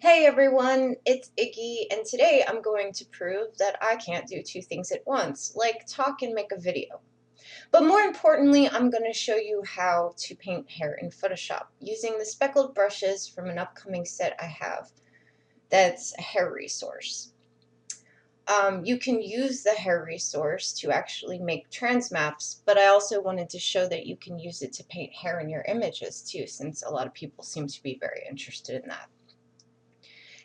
Hey everyone, it's Iggy, and today I'm going to prove that I can't do two things at once, like talk and make a video. But more importantly, I'm going to show you how to paint hair in Photoshop using the speckled brushes from an upcoming set I have that's a hair resource. You can use the hair resource to actually make trans maps, but I also wanted to show that you can use it to paint hair in your images too, since a lot of people seem to be very interested in that.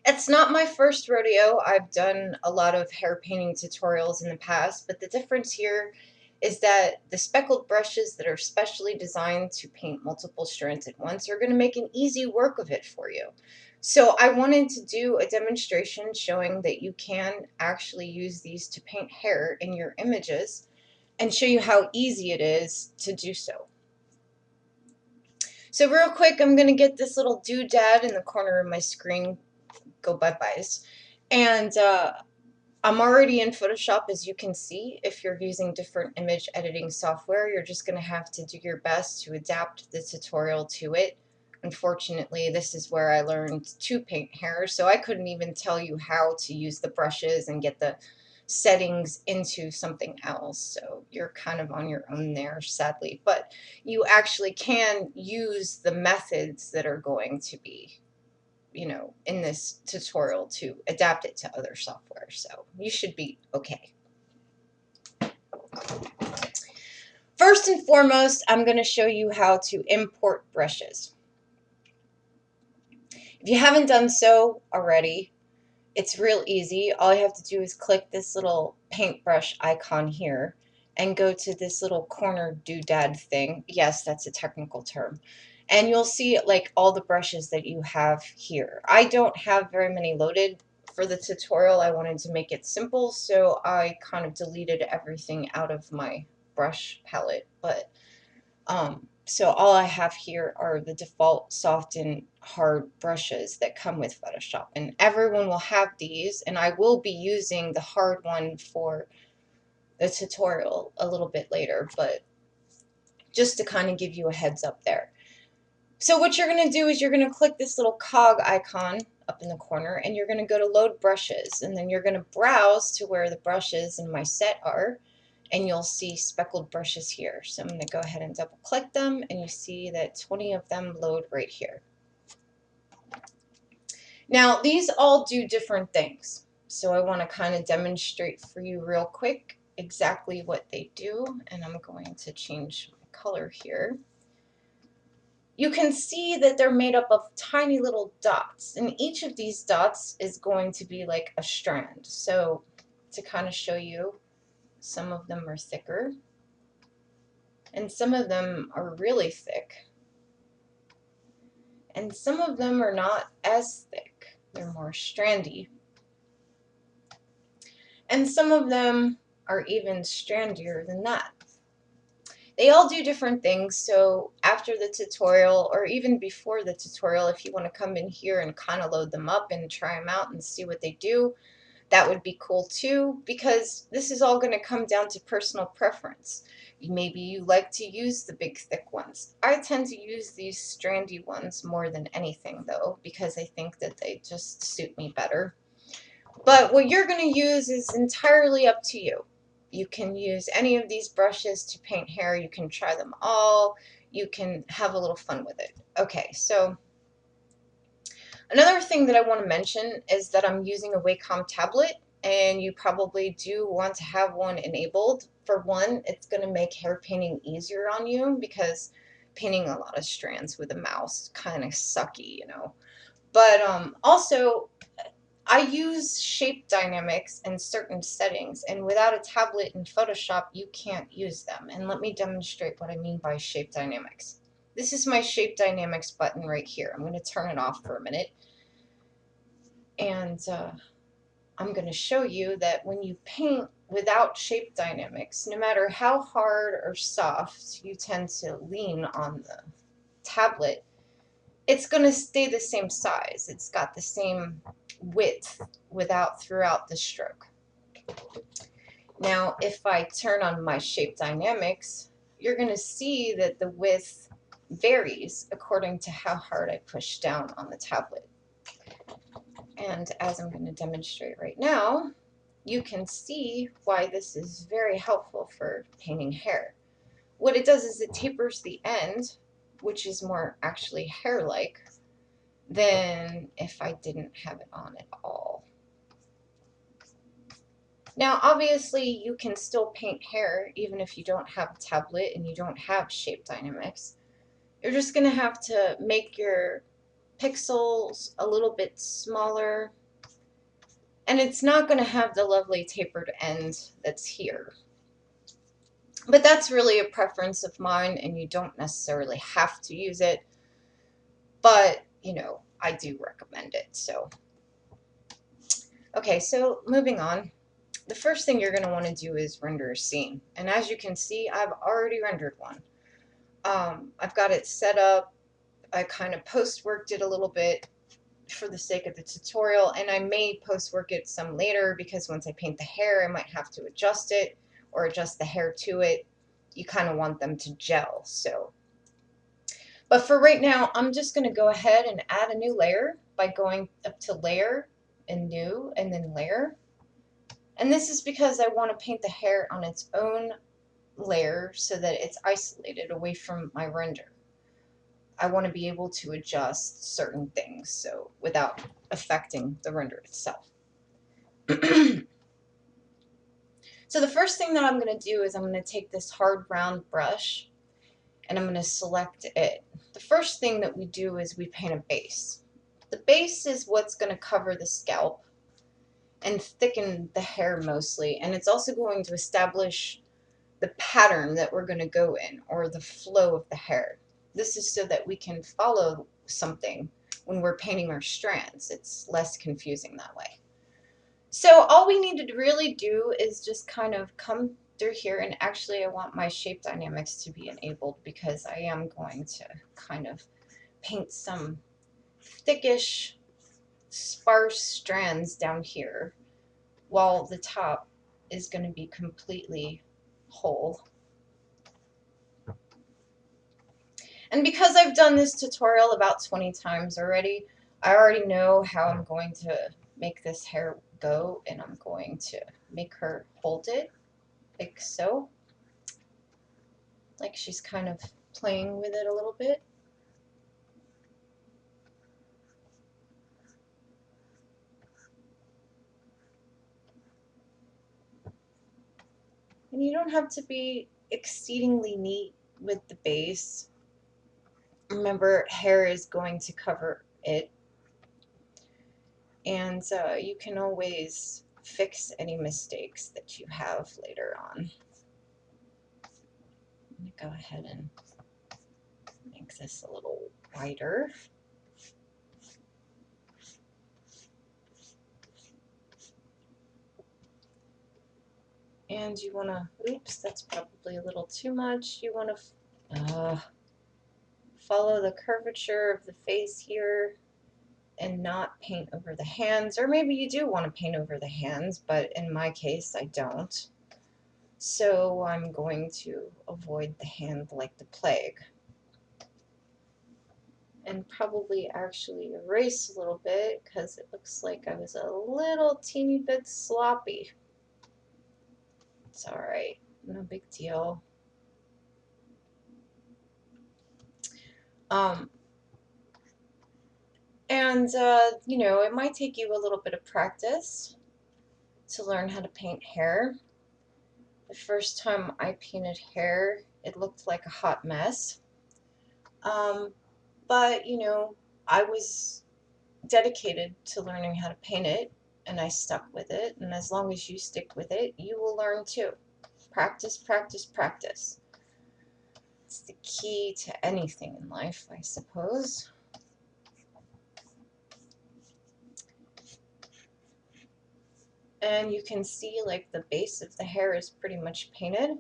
It's not my first rodeo. I've done a lot of hair painting tutorials in the past, but the difference here is that the speckled brushes that are specially designed to paint multiple strands at once are going to make an easy work of it for you. So I wanted to do a demonstration showing that you can actually use these to paint hair in your images and show you how easy it is to do so. So real quick, I'm going to get this little doodad in the corner of my screen go bye-byes. And I'm already in Photoshop, as you can see. If you're using different image editing software, you're just going to have to do your best to adapt the tutorial to it. Unfortunately, this is where I learned to paint hair, so I couldn't even tell you how to use the brushes and get the settings into something else. So you're kind of on your own there, sadly. But you actually can use the methods that are going to be in this tutorial to adapt it to other software. So you should be okay. First and foremost, I'm going to show you how to import brushes. If you haven't done so already, it's real easy. All you have to do is click this little paintbrush icon here and go to this little corner doodad thing. Yes, that's a technical term. And you'll see like all the brushes that you have here. I don't have very many loaded for the tutorial. I wanted to make it simple, so I kind of deleted everything out of my brush palette. But so all I have here are the default soft and hard brushes that come with Photoshop, and everyone will have these, and I will be using the hard one for the tutorial a little bit later, but just to kind of give you a heads up there. So what you're going to do is you're going to click this little cog icon up in the corner, and you're going to go to load brushes, and then you're going to browse to where the brushes in my set are, and you'll see speckled brushes here. So I'm going to go ahead and double click them, and you see that 20 of them load right here. Now these all do different things, so I want to kind of demonstrate for you real quick exactly what they do, and I'm going to change my color here. You can see that they're made up of tiny little dots, and each of these dots is going to be like a strand. So to kind of show you, some of them are thicker and some of them are really thick, and some of them are not as thick. They're more strandy, and some of them are even strandier than that. They all do different things, so after the tutorial, or even before the tutorial, if you want to come in here and kind of load them up and try them out and see what they do, that would be cool too, because this is all going to come down to personal preference. Maybe you like to use the big thick ones. I tend to use these strandy ones more than anything though, because I think that they just suit me better. But what you're going to use is entirely up to you. You can use any of these brushes to paint hair. You can try them all. You can have a little fun with it. Okay, so another thing that I want to mention is that I'm using a Wacom tablet, and you probably do want to have one enabled. For one, it's going to make hair painting easier on you, because painting a lot of strands with a mouse is kind of sucky, But also, I use shape dynamics in certain settings, and without a tablet in Photoshop, you can't use them. And let me demonstrate what I mean by shape dynamics. This is my shape dynamics button right here. I'm going to turn it off for a minute. And I'm going to show you that when you paint without shape dynamics, no matter how hard or soft you tend to lean on the tablet, it's going to stay the same size. It's got the same width throughout the stroke. Now, if I turn on my shape dynamics, you're going to see that the width varies according to how hard I push down on the tablet. And as I'm going to demonstrate right now, you can see why this is very helpful for painting hair. What it does is it tapers the end, which is more actually hair-like than if I didn't have it on at all. Now, obviously, you can still paint hair even if you don't have a tablet and you don't have Shape Dynamics. You're just going to have to make your pixels a little bit smaller, and it's not going to have the lovely tapered end that's here. But that's really a preference of mine, and you don't necessarily have to use it, but, you know, I do recommend it. So, okay, so moving on. The first thing you're going to want to do is render a scene. And as you can see, I've already rendered one. I've got it set up. I kind of post-worked it a little bit for the sake of the tutorial, and I may post-work it some later because once I paint the hair, I might have to adjust it or adjust the hair to it. You kind of want them to gel. So, but for right now, I'm just going to go ahead and add a new layer by going up to Layer and New and then Layer. And this is because I want to paint the hair on its own layer so that it's isolated away from my render. I want to be able to adjust certain things so without affecting the render itself. So the first thing that I'm going to do is I'm going to take this hard round brush and I'm going to select it. The first thing that we do is we paint a base. The base is what's going to cover the scalp and thicken the hair mostly, and it's also going to establish the pattern that we're going to go in, or the flow of the hair. This is so that we can follow something when we're painting our strands. It's less confusing that way. So all we need to really do is just kind of come through here, and actually I want my Shape Dynamics to be enabled because I am going to kind of paint some thickish, sparse strands down here while the top is going to be completely whole. And because I've done this tutorial about 20 times already, I already know how I'm going to make this hair go, and I'm going to make her hold it like so. Like she's kind of playing with it a little bit. And you don't have to be exceedingly neat with the base. Remember, hair is going to cover it. And you can always fix any mistakes that you have later on. I'm going to go ahead and make this a little wider. And you want to, oops, that's probably a little too much. You want to follow the curvature of the face here and not paint over the hands. Or maybe you do want to paint over the hands, but in my case, I don't. So I'm going to avoid the hand like the plague. And probably actually erase a little bit because it looks like I was a little teeny bit sloppy. It's alright, no big deal. You know, it might take you a little bit of practice to learn how to paint hair. The first time I painted hair, it looked like a hot mess. But, you know, I was dedicated to learning how to paint it, and I stuck with it. And as long as you stick with it, you will learn too. Practice, practice, practice. It's the key to anything in life, I suppose. And you can see like the base of the hair is pretty much painted,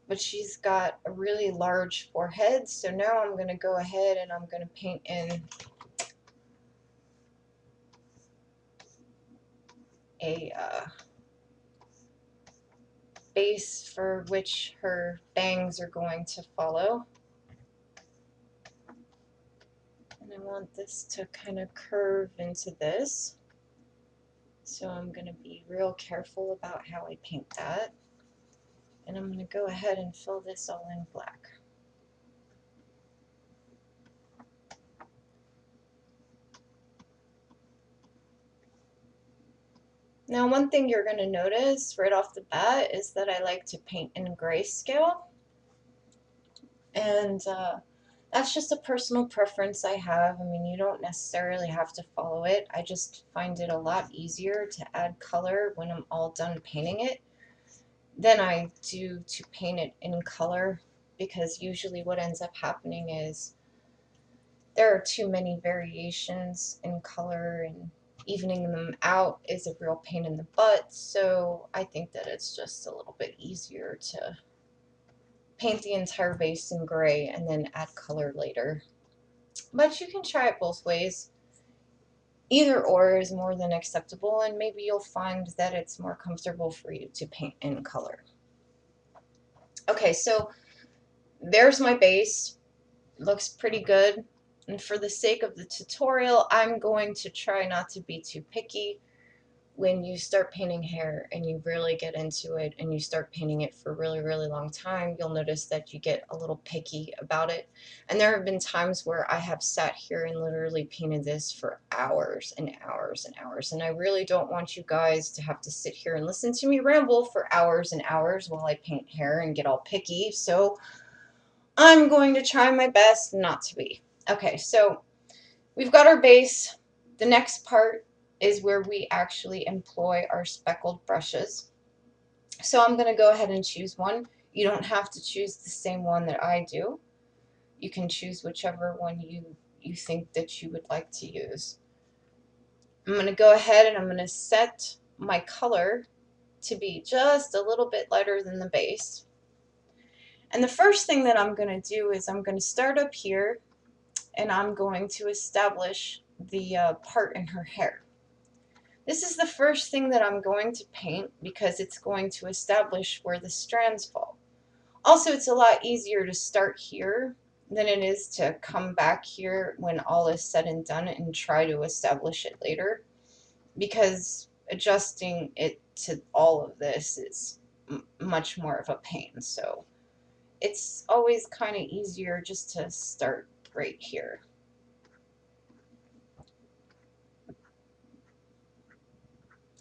but she's got a really large forehead. So now I'm going to go ahead and I'm going to paint in a base for which her bangs are going to follow. And I want this to kind of curve into this. So I'm going to be real careful about how I paint that. And I'm going to go ahead and fill this all in black. Now, one thing you're going to notice right off the bat is that I like to paint in grayscale. And that's just a personal preference I have. I mean, you don't necessarily have to follow it. I just find it a lot easier to add color when I'm all done painting it than I do to paint it in color, because usually what ends up happening is there are too many variations in color, and evening them out is a real pain in the butt. So I think that it's just a little bit easier to paint the entire base in gray and then add color later. But you can try it both ways. Either or is more than acceptable, and maybe you'll find that it's more comfortable for you to paint in color. Okay, so there's my base. Looks pretty good. And for the sake of the tutorial, I'm going to try not to be too picky. When you start painting hair and you really get into it and you start painting it for a really, really long time, you'll notice that you get a little picky about it. And there have been times where I have sat here and literally painted this for hours and hours and hours. And I really don't want you guys to have to sit here and listen to me ramble for hours and hours while I paint hair and get all picky. So I'm going to try my best not to be. Okay, so we've got our base. The next part is where we actually employ our speckled brushes. So I'm going to go ahead and choose one. You don't have to choose the same one that I do. You can choose whichever one you think that you would like to use. I'm going to go ahead and I'm going to set my color to be just a little bit lighter than the base. And the first thing that I'm going to do is I'm going to start up here and I'm going to establish the part in her hair. This is the first thing that I'm going to paint because it's going to establish where the strands fall. Also, it's a lot easier to start here than it is to come back here when all is said and done and try to establish it later, because adjusting it to all of this is much more of a pain. So it's always kind of easier just to start right here.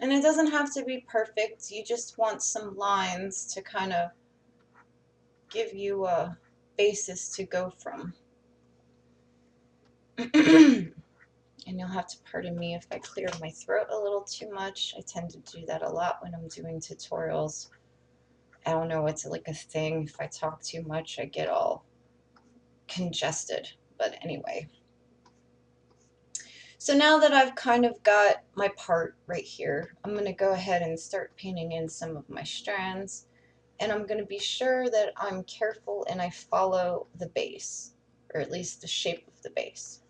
And it doesn't have to be perfect. You just want some lines to kind of give you a basis to go from. And you'll have to pardon me if I clear my throat a little too much. I tend to do that a lot when I'm doing tutorials. I don't know, it's like a thing. If I talk too much, I get all congested. But anyway. So now that I've kind of got my part right here, I'm going to go ahead and start painting in some of my strands. And I'm going to be sure that I'm careful and I follow the base, or at least the shape of the base.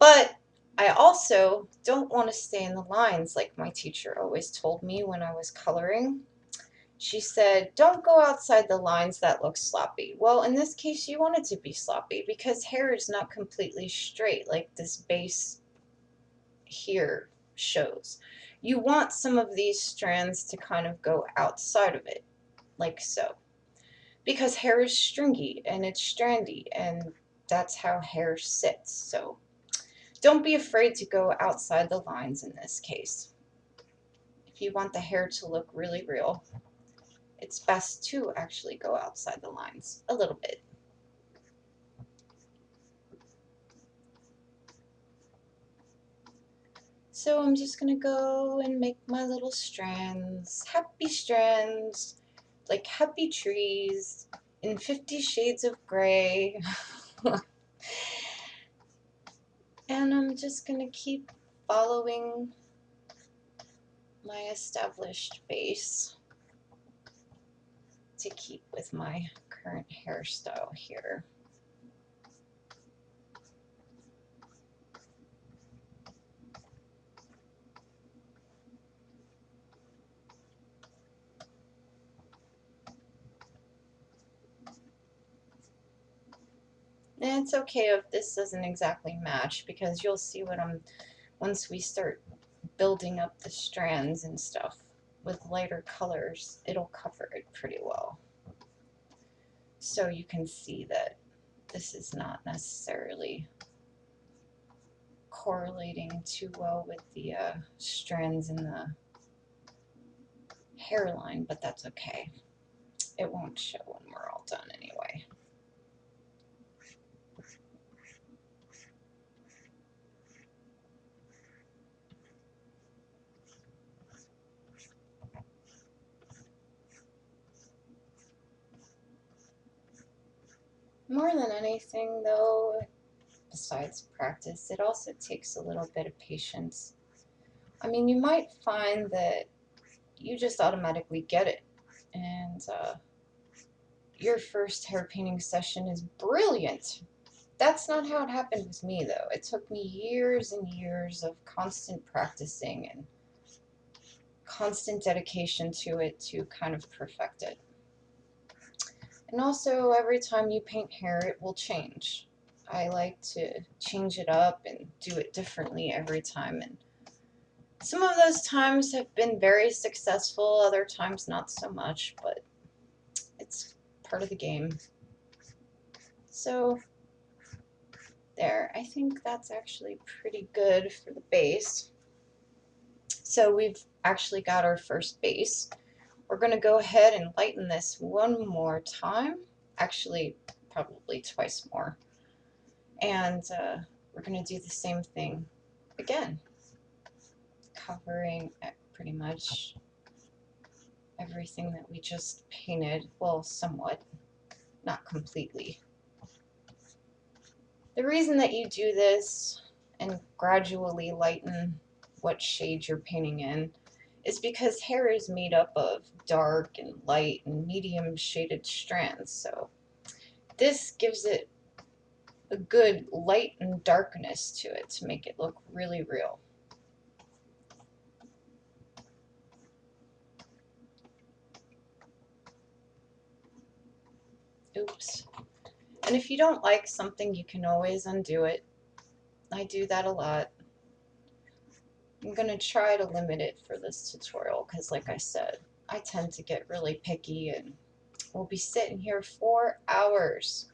But I also don't want to stay in the lines like my teacher always told me when I was coloring. She said, don't go outside the lines, that looks sloppy. Well, in this case, you want it to be sloppy because hair is not completely straight like this base here shows. You want some of these strands to kind of go outside of it, like so. Because hair is stringy and it's strandy, and that's how hair sits. So don't be afraid to go outside the lines in this case. If you want the hair to look really real, it's best to actually go outside the lines a little bit. So I'm just going to go and make my little strands, happy strands, like happy trees in 50 Shades of Grey. And I'm just going to keep following my established base to keep with my current hairstyle here. And it's okay if this doesn't exactly match, because you'll see what once we start building up the strands and stuff with lighter colors, it'll cover it pretty well. So you can see that this is not necessarily correlating too well with the strands in the hairline, but that's okay. It won't show when we're all done anyway. More than anything, though, besides practice, it also takes a little bit of patience. I mean, you might find that you just automatically get it, and your first hair painting session is brilliant. That's not how it happened with me, though. It took me years and years of constant practicing and constant dedication to it to kind of perfect it. And also, every time you paint hair, it will change. I like to change it up and do it differently every time. And some of those times have been very successful, other times not so much, but it's part of the game. So, there. I think that's actually pretty good for the base. So we've actually got our first base. We're going to go ahead and lighten this one more time. Actually, probably twice more. And we're going to do the same thing again, covering pretty much everything that we just painted. Well, somewhat, not completely. The reason that you do this and gradually lighten what shade you're painting in is because hair is made up of dark and light and medium shaded strands. So this gives it a good light and darkness to it to make it look really real. Oops. And if you don't like something, you can always undo it. I do that a lot. I'm going to try to limit it for this tutorial because, like I said, I tend to get really picky and we'll be sitting here for hours.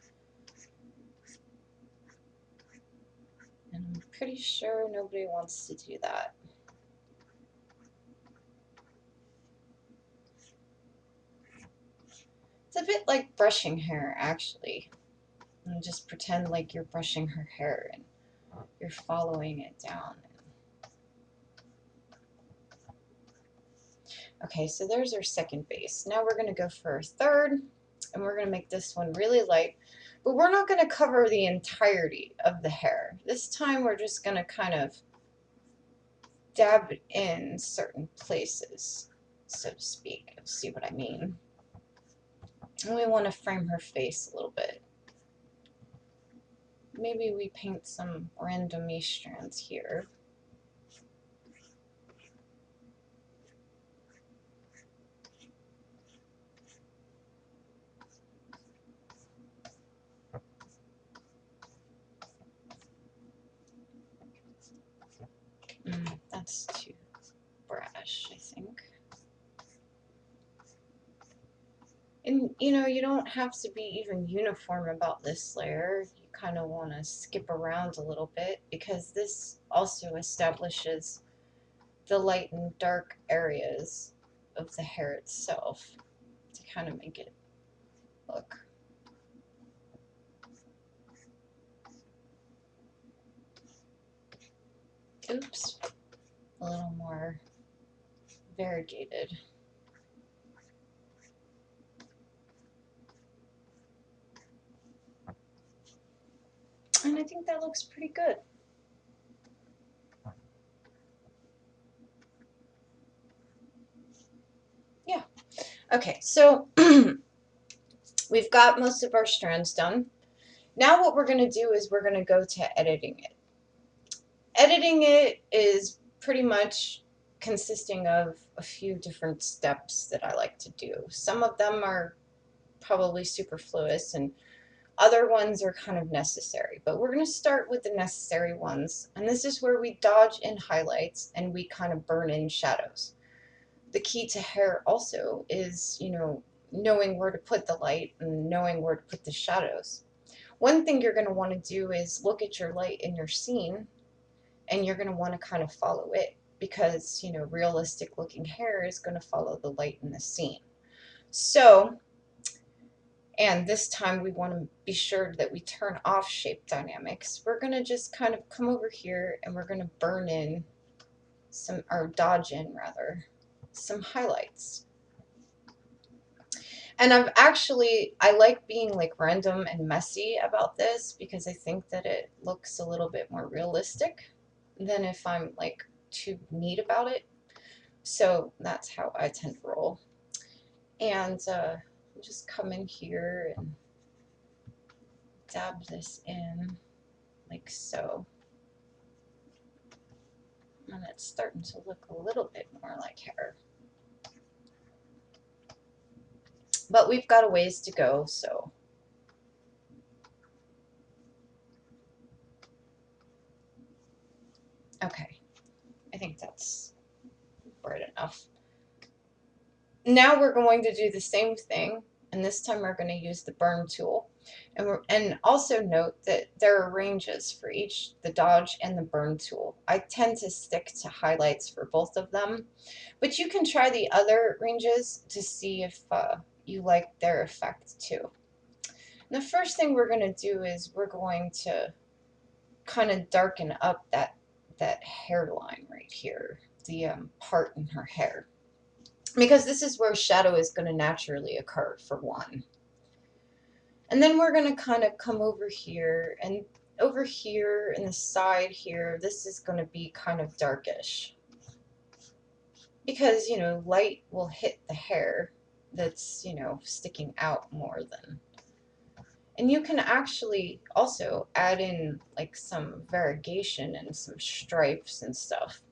And I'm pretty sure nobody wants to do that. It's a bit like brushing hair, actually. And just pretend like you're brushing her hair and you're following it down. Okay, so there's our second base. Now we're going to go for our third, and we're going to make this one really light. But we're not going to cover the entirety of the hair. This time we're just going to kind of dab it in certain places, so to speak. You'll see what I mean. And we want to frame her face a little bit. Maybe we paint some random strands here. That's too brash, I think. And, you know, you don't have to be even uniform about this layer. You kind of want to skip around a little bit because this also establishes the light and dark areas of the hair itself to kind of make it look. Oops. A little more variegated. And I think that looks pretty good. Yeah. Okay, so we've got most of our strands done. Now what we're going to do is we're going to go to editing it. Editing it is pretty much consisting of a few different steps that I like to do. Some of them are probably superfluous and Other ones are kind of necessary, but we're going to start with the necessary ones. And this is where we dodge in highlights and we kind of burn in shadows. The key to hair also is, knowing where to put the light and knowing where to put the shadows. One thing you're going to want to do is look at your light in your scene, and you're going to want to kind of follow it, because, realistic looking hair is going to follow the light in the scene. So, and this time we want to be sure that we turn off shape dynamics. We're going to just kind of come over here and we're going to burn in some, or dodge in rather, some highlights. And I like being like random and messy about this, because I think that it looks a little bit more realistic than if I'm like too neat about it. So that's how I tend to roll. And just come in here and dab this in like so. And it's starting to look a little bit more like hair. But we've got a ways to go, so. Okay, I think that's bright enough. Now we're going to do the same thing, and this time we're going to use the burn tool. And also note that there are ranges for each, the dodge and the burn tool. I tend to stick to highlights for both of them, but you can try the other ranges to see if you like their effect too. And the first thing we're going to do is we're going to kind of darken up that hairline right here, the part in her hair, because this is where shadow is going to naturally occur, for one. And then we're going to kind of come over here, and over here in the side here, this is going to be kind of darkish, because, light will hit the hair that's, sticking out more than. And you can actually also add in like some variegation and some stripes and stuff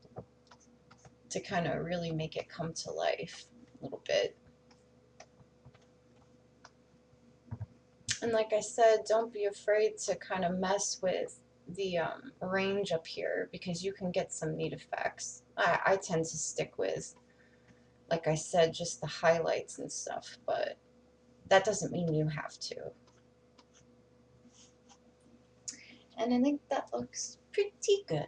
to kind of really make it come to life a little bit. And like I said, don't be afraid to kind of mess with the range up here, because you can get some neat effects. I tend to stick with, like I said, just the highlights and stuff, but that doesn't mean you have to. And I think that looks pretty good.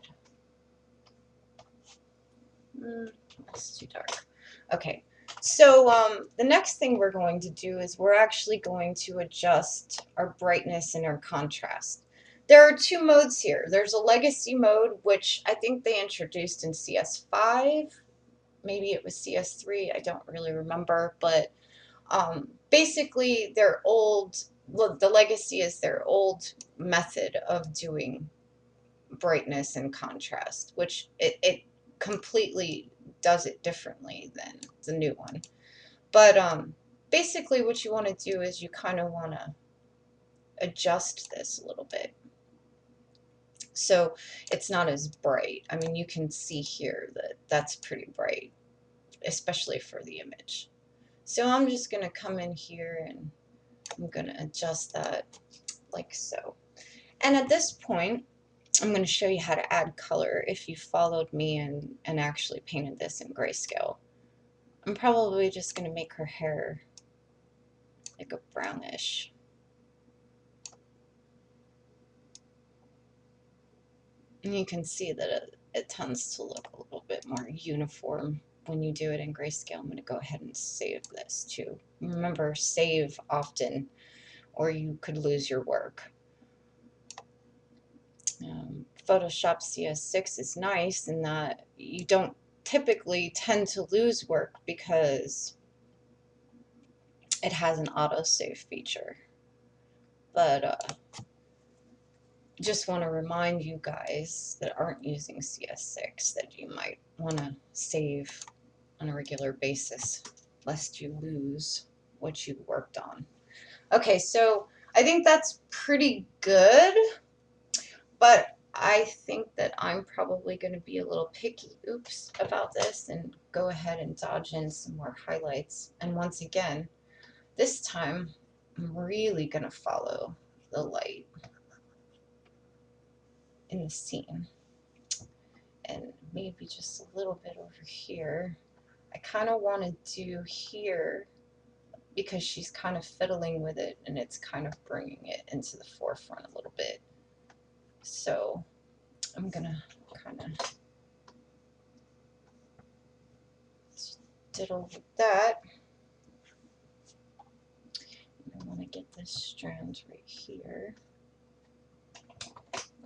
That's too dark. Okay, so the next thing we're going to do is we're actually going to adjust our brightness and our contrast. There are two modes here. There's a legacy mode, which I think they introduced in CS5. Maybe it was CS3. I don't really remember, but basically their old, the legacy is their old method of doing brightness and contrast, which it completely does it differently than the new one. But basically what you want to do is you kind of want to adjust this a little bit so it's not as bright. I mean, you can see here that that's pretty bright, especially for the image. So I'm just going to come in here and I'm going to adjust that like so. And at this point, I'm going to show you how to add color if you followed me and actually painted this in grayscale. I'm probably just going to make her hair like a brownish. And you can see that it tends to look a little bit more uniform when you do it in grayscale. I'm going to go ahead and save this too. Remember, save often or you could lose your work. Photoshop CS6 is nice in that you don't typically tend to lose work because it has an autosave feature. But just want to remind you guys that aren't using CS6 that you might want to save on a regular basis lest you lose what you worked on. Okay, so I think that's pretty good, but I think that I'm probably going to be a little picky, about this and go ahead and dodge in some more highlights. And once again, this time I'm really going to follow the light in the scene. And maybe just a little bit over here. I kind of want to do here because she's kind of fiddling with it and it's kind of bringing it into the forefront a little bit. So I'm gonna kind of diddle with that. I want to get this strand right here,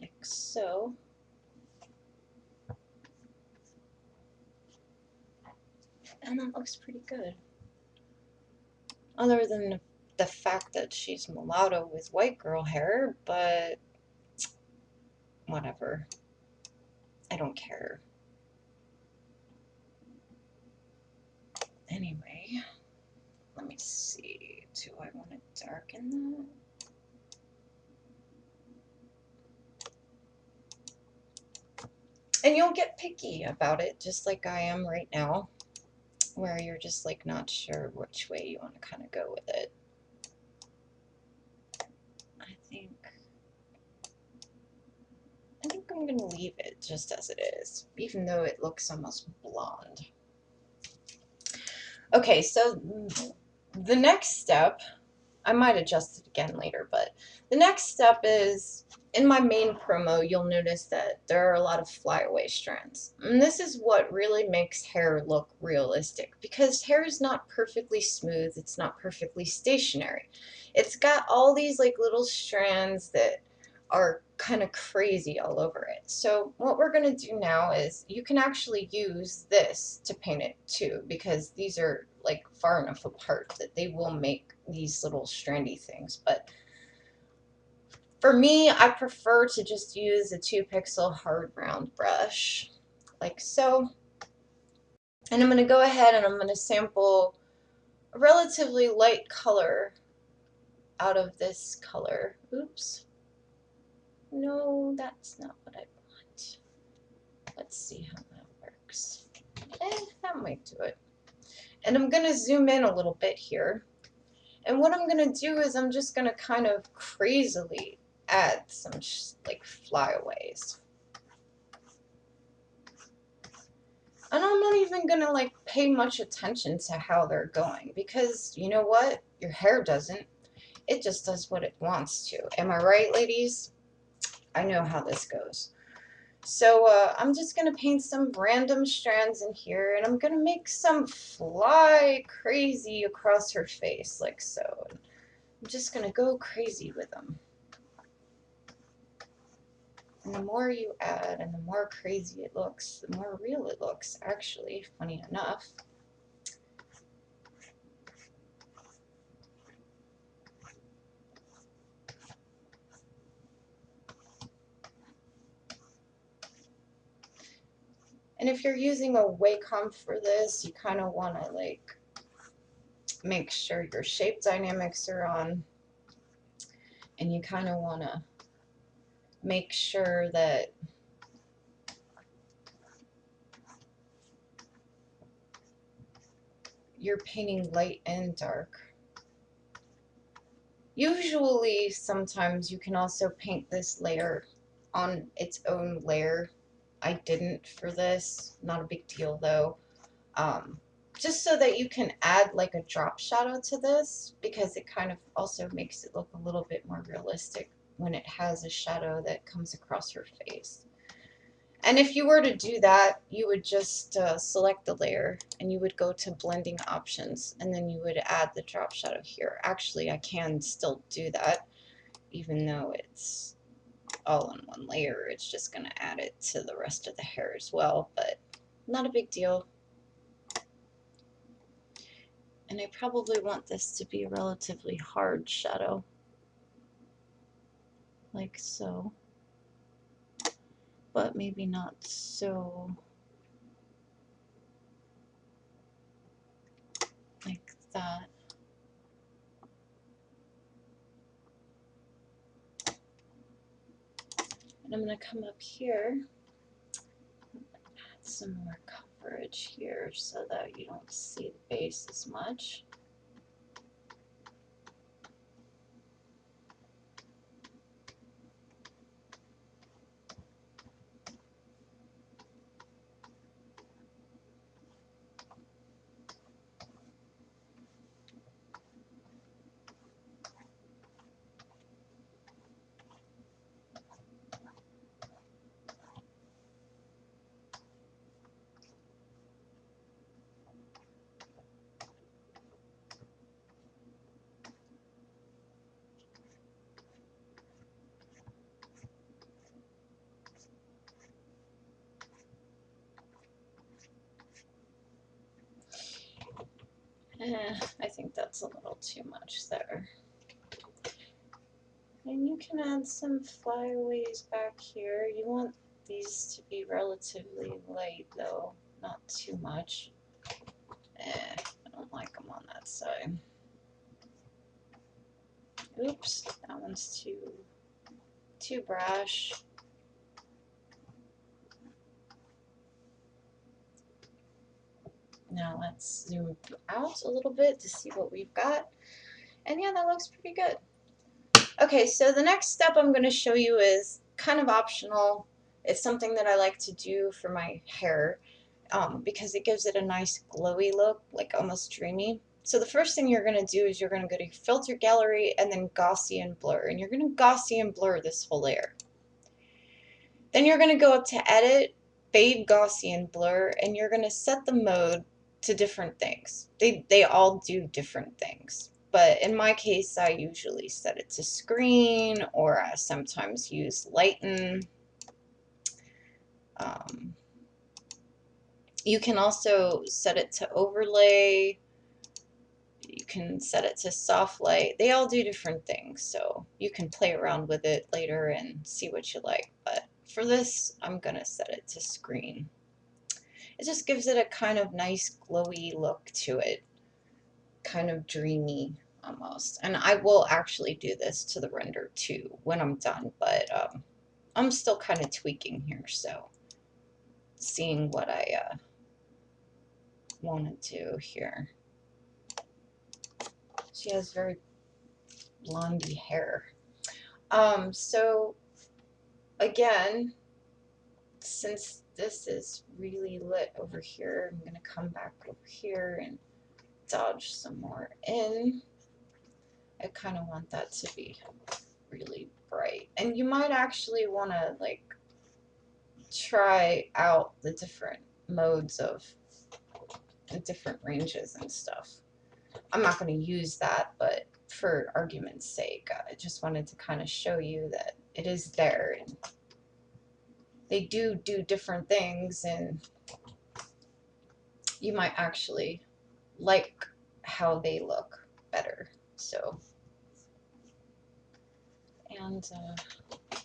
like so. And that looks pretty good. Other than the fact that she's mulatto with white girl hair, but whatever. I don't care. Anyway, let me see. Do I want to darken that? And you'll get picky about it, just like I am right now, where you're just like not sure which way you want to kind of go with it. I think I'm going to leave it just as it is, even though it looks almost blonde. Okay, so the next step, I might adjust it again later, but the next step is, in my main promo, you'll notice that there are a lot of flyaway strands. And this is what really makes hair look realistic, because hair is not perfectly smooth, it's not perfectly stationary. It's got all these like little strands that are kind of crazy all over it. So what we're going to do now is you can actually use this to paint it too, because these are like far enough apart that they will make these little strandy things. But for me, I prefer to just use a 2-pixel hard round brush like so. And I'm going to go ahead and I'm going to sample a relatively light color out of this color. Oops. No, that's not what I want. Let's see how that works. That might do it. And I'm going to zoom in a little bit here. And what I'm going to do is I'm just going to kind of crazily add some like flyaways. And I'm not even going to like pay much attention to how they're going, because you know what? Your hair doesn't. It just does what it wants to. Am I right, ladies? I know how this goes. So I'm just going to paint some random strands in here, and I'm going to make some fly crazy across her face like so. I'm just going to go crazy with them. And the more you add and the more crazy it looks, the more real it looks, actually, funny enough. And if you're using a Wacom for this, you kind of want to like make sure your shape dynamics are on, and you kind of want to make sure that you're painting light and dark. Usually, sometimes you can also paint this layer on its own layer. I didn't for this, not a big deal though. Just so that you can add like a drop shadow to this, because it kind of also makes it look a little bit more realistic when it has a shadow that comes across her face. And if you were to do that, you would just select the layer and you would go to blending options, and then you would add the drop shadow here. Actually, I can still do that even though it's all in one layer. It's just going to add it to the rest of the hair as well, but not a big deal. And I probably want this to be a relatively hard shadow, like so, but maybe not so like that. And I'm going to come up here, add some more coverage here so that you don't see the base as much. I think that's a little too much there. And you can add some flyaways back here. You want these to be relatively light though, not too much. I don't like them on that side. Oops, that one's too brash. Now let's zoom out a little bit to see what we've got. And yeah, that looks pretty good. Okay, so the next step I'm going to show you is kind of optional. It's something that I like to do for my hair because it gives it a nice glowy look, like almost dreamy. So the first thing you're going to do is you're going to go to Filter Gallery and then Gaussian Blur. And you're going to Gaussian blur this whole layer. Then you're going to go up to Edit, Fade Gaussian Blur, and you're going to set the mode to different things. They all do different things. But in my case, I usually set it to screen, or I sometimes use lighten. You can also set it to overlay. You can set it to soft light. They all do different things, so you can play around with it later and see what you like. But for this, I'm going to set it to screen. It just gives it a kind of nice glowy look to it, kind of dreamy almost. And I will actually do this to the render too when I'm done, but I'm still kind of tweaking here, so seeing what I want to do here. She has very blondie hair. So again, since this is really lit over here, I'm going to come back over here and dodge some more in. I kind of want that to be really bright. And you might actually want to like try out the different modes of the different ranges and stuff. I'm not going to use that, but for argument's sake, I just wanted to kind of show you that it is there. And they do different things, and you might actually like how they look better. So, and I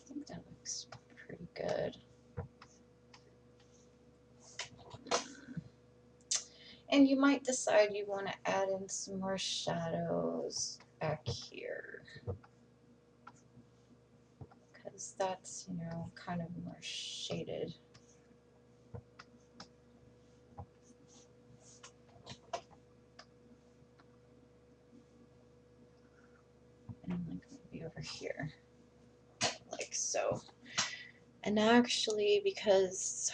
think that looks pretty good. And you might decide you want to add in some more shadows back here, because that's, you know, kind of more shaded. And like maybe over here, like so. And actually, because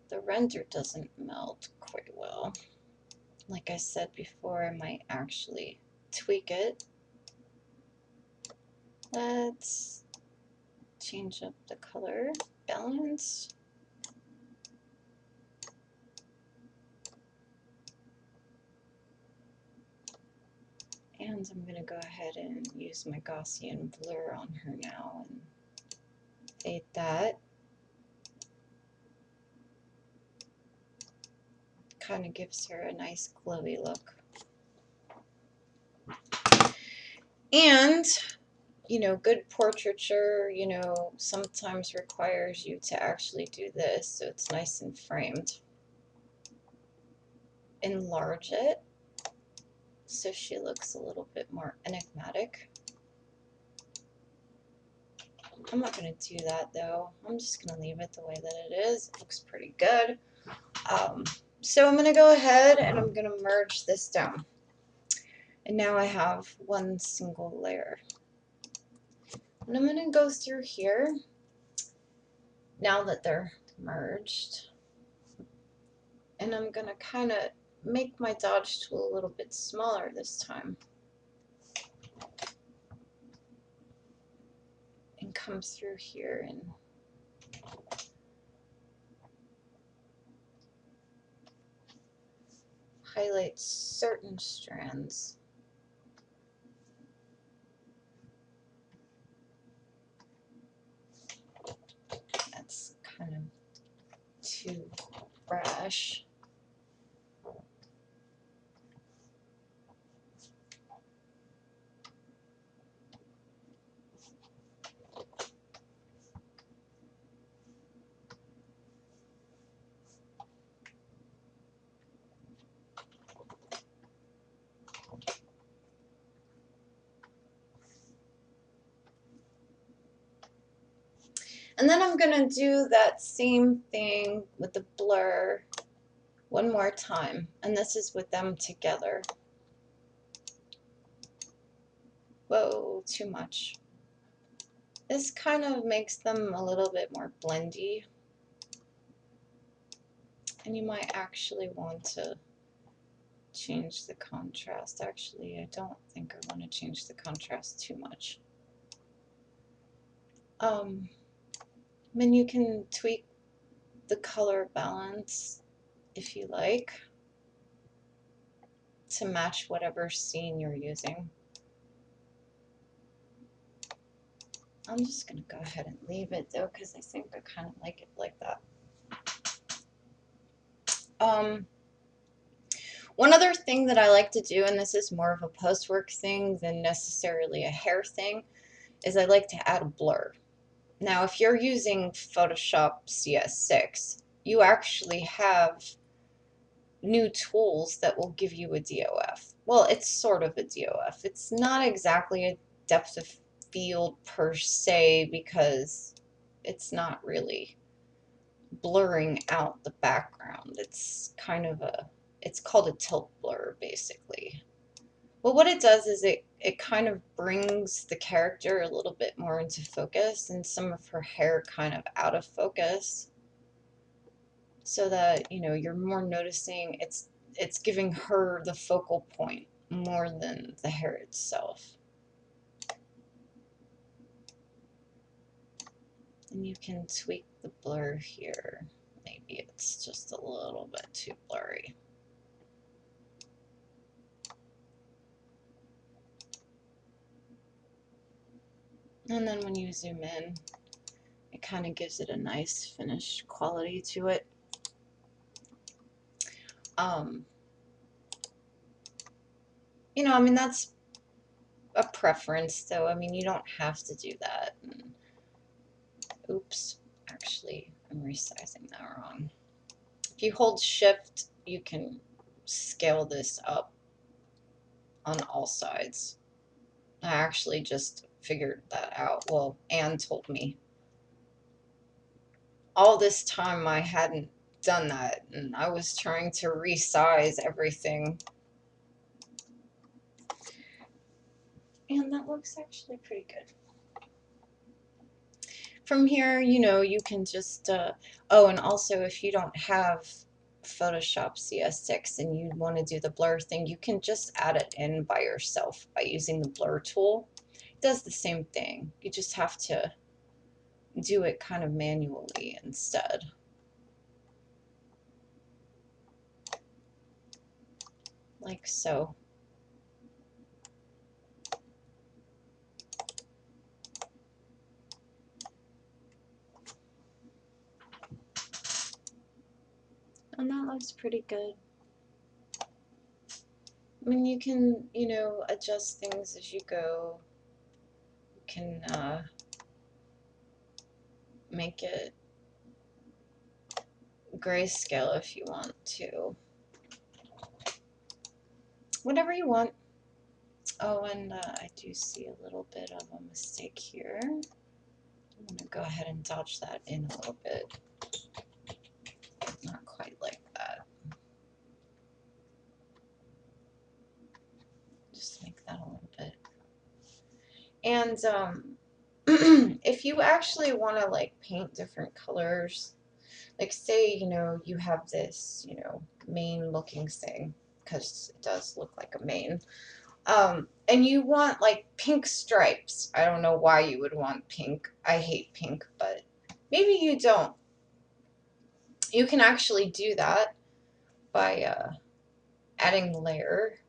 the render doesn't meld quite well, like I said before, I might actually tweak it. Let's change up the color balance. And I'm going to go ahead and use my Gaussian blur on her now and fade that. Kind of gives her a nice glowy look. And, you know, good portraiture, you know, sometimes requires you to actually do this so it's nice and framed. Enlarge it so she looks a little bit more enigmatic. I'm not going to do that though. I'm just going to leave it the way that it is. It looks pretty good. So I'm going to go ahead and I'm going to merge this down. And now I have one single layer. And I'm going to go through here, now that they're merged, and I'm going to kind of make my dodge tool a little bit smaller this time. And come through here and highlight certain strands. That's kind of too brash. And then I'm going to do that same thing with the blur one more time. And this is with them together. Whoa, too much. This kind of makes them a little bit more blendy. And you might actually want to change the contrast. Actually, I don't think I want to change the contrast too much. Then you can tweak the color balance if you like to match whatever scene you're using. I'm just going to go ahead and leave it though, because I think I kind of like it like that. One other thing that I like to do, and this is more of a post-work thing than necessarily a hair thing, is I like to add a blur. Now, if you're using Photoshop CS6, you actually have new tools that will give you a DOF. Well, it's sort of a DOF. It's not exactly a depth of field per se, because it's not really blurring out the background. It's kind of it's called a tilt blur, basically. Well, what it does is it kind of brings the character a little bit more into focus and some of her hair kind of out of focus, so that, you know, you're more noticing it's giving her the focal point more than the hair itself. And you can tweak the blur here. Maybe it's just a little bit too blurry. And then when you zoom in, it kind of gives it a nice finished quality to it. You know, I mean, that's a preference, though. I mean, you don't have to do that. Oops, actually, I'm resizing that wrong. If you hold shift, you can scale this up on all sides. I actually just figured that out. Well, Anne told me. All this time I hadn't done that, and I was trying to resize everything. And that looks actually pretty good. From here, you know, you can just, oh, and also if you don't have Photoshop CS6 and you want to do the blur thing, you can just add it in by yourself by using the blur tool. It does the same thing. You just have to do it kind of manually instead. Like so. And that looks pretty good. I mean, you can, you know, adjust things as you go. You can make it grayscale if you want to. Whatever you want. Oh, and I do see a little bit of a mistake here. I'm going to go ahead and dodge that in a little bit. Not quite like that. Just make that a little bit. And if you actually want to like paint different colors, like say, you know, you have this, you know, mane looking thing, because it does look like a mane. And you want like pink stripes. I don't know why you would want pink. I hate pink, but maybe you don't. You can actually do that by adding the layer,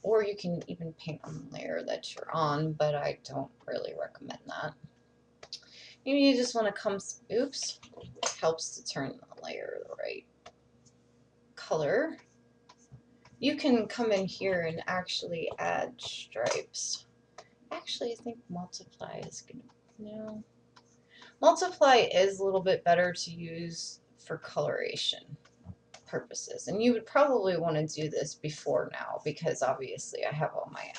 or you can even paint on the layer that you're on, but I don't really recommend that. Maybe you just want to come, oops, helps to turn the layer the right color. You can come in here and actually add stripes. Actually, I think multiply is going to, no. Multiply is a little bit better to use for coloration purposes. And you would probably want to do this before now, because obviously I have all my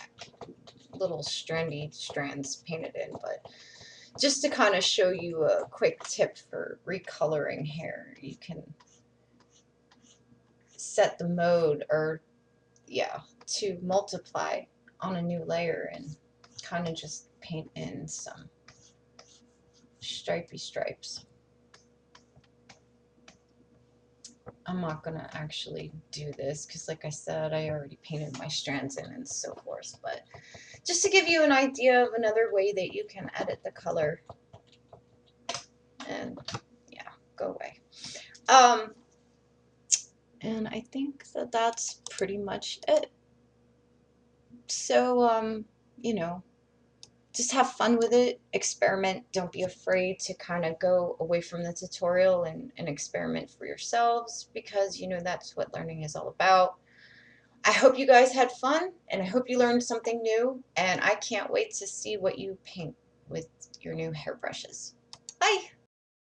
little strandy strands painted in, but just to kind of show you a quick tip for recoloring hair, you can set the mode, or yeah, to multiply on a new layer and kind of just paint in some stripy stripes. I'm not going to actually do this because, like I said, I already painted my strands in and so forth, but just to give you an idea of another way that you can edit the color. And yeah, go away. And I think that that's pretty much it. So, you know, just have fun with it, experiment. Don't be afraid to kind of go away from the tutorial and experiment for yourselves, because, you know, that's what learning is all about. I hope you guys had fun, and I hope you learned something new, and I can't wait to see what you paint with your new hairbrushes. Bye!